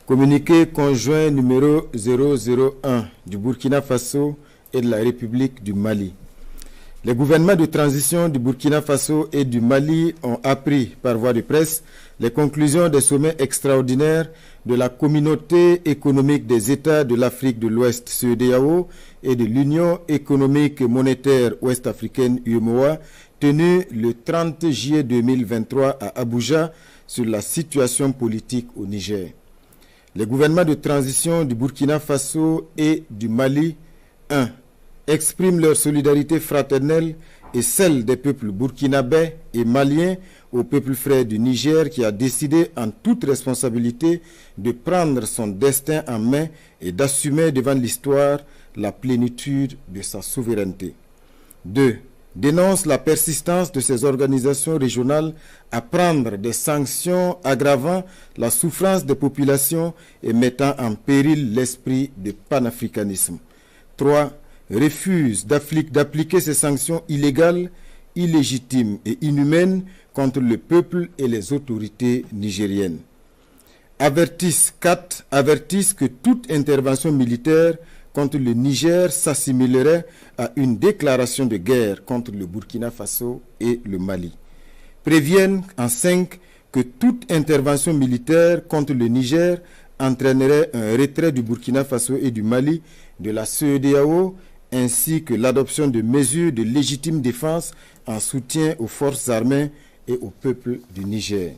Communiqué conjoint numéro 001 du Burkina Faso et de la République du Mali. Les gouvernements de transition du Burkina Faso et du Mali ont appris par voie de presse les conclusions des sommets extraordinaires de la Communauté économique des États de l'Afrique de l'Ouest, CEDEAO, et de l'Union économique et monétaire ouest-africaine, UEMOA, tenus le 30 juillet 2023 à Abuja sur la situation politique au Niger. Les gouvernements de transition du Burkina Faso et du Mali, 1. expriment leur solidarité fraternelle et celle des peuples burkinabés et maliens au peuple frère du Niger qui a décidé en toute responsabilité de prendre son destin en main et d'assumer devant l'histoire la plénitude de sa souveraineté. 2. dénonce la persistance de ces organisations régionales à prendre des sanctions aggravant la souffrance des populations et mettant en péril l'esprit de panafricanisme. 3. refuse d'appliquer ces sanctions illégales, illégitimes et inhumaines contre le peuple et les autorités nigériennes. 4. avertissent que toute intervention militaire contre le Niger s'assimilerait à une déclaration de guerre contre le Burkina Faso et le Mali. Préviennent en 5 que toute intervention militaire contre le Niger entraînerait un retrait du Burkina Faso et du Mali de la CEDEAO ainsi que l'adoption de mesures de légitime défense en soutien aux forces armées et au peuple du Niger.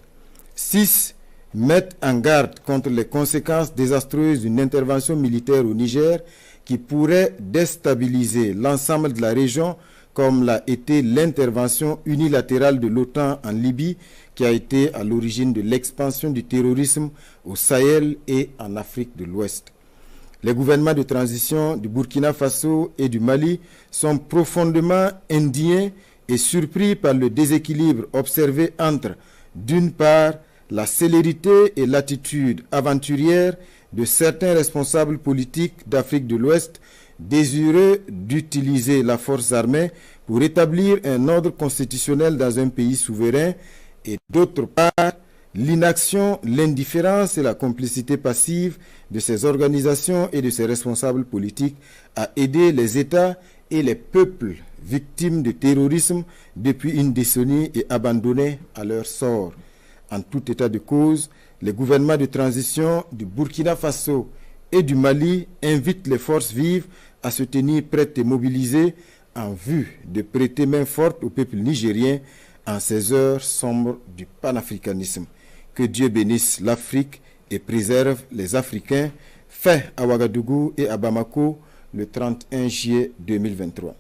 6. mettent en garde contre les conséquences désastreuses d'une intervention militaire au Niger qui pourrait déstabiliser l'ensemble de la région comme l'a été l'intervention unilatérale de l'OTAN en Libye qui a été à l'origine de l'expansion du terrorisme au Sahel et en Afrique de l'Ouest. Les gouvernements de transition du Burkina Faso et du Mali sont profondément indignés et surpris par le déséquilibre observé entre, d'une part, la célérité et l'attitude aventurière de certains responsables politiques d'Afrique de l'Ouest désireux d'utiliser la force armée pour établir un ordre constitutionnel dans un pays souverain et d'autre part, l'inaction, l'indifférence et la complicité passive de ces organisations et de ces responsables politiques à aider les États et les peuples victimes de terrorisme depuis une décennie et abandonnés à leur sort. En tout état de cause, les gouvernements de transition du Burkina Faso et du Mali invitent les forces vives à se tenir prêtes et mobilisées en vue de prêter main forte au peuple nigérien en ces heures sombres du panafricanisme. Que Dieu bénisse l'Afrique et préserve les Africains. Fait à Ouagadougou et à Bamako le 31 juillet 2023.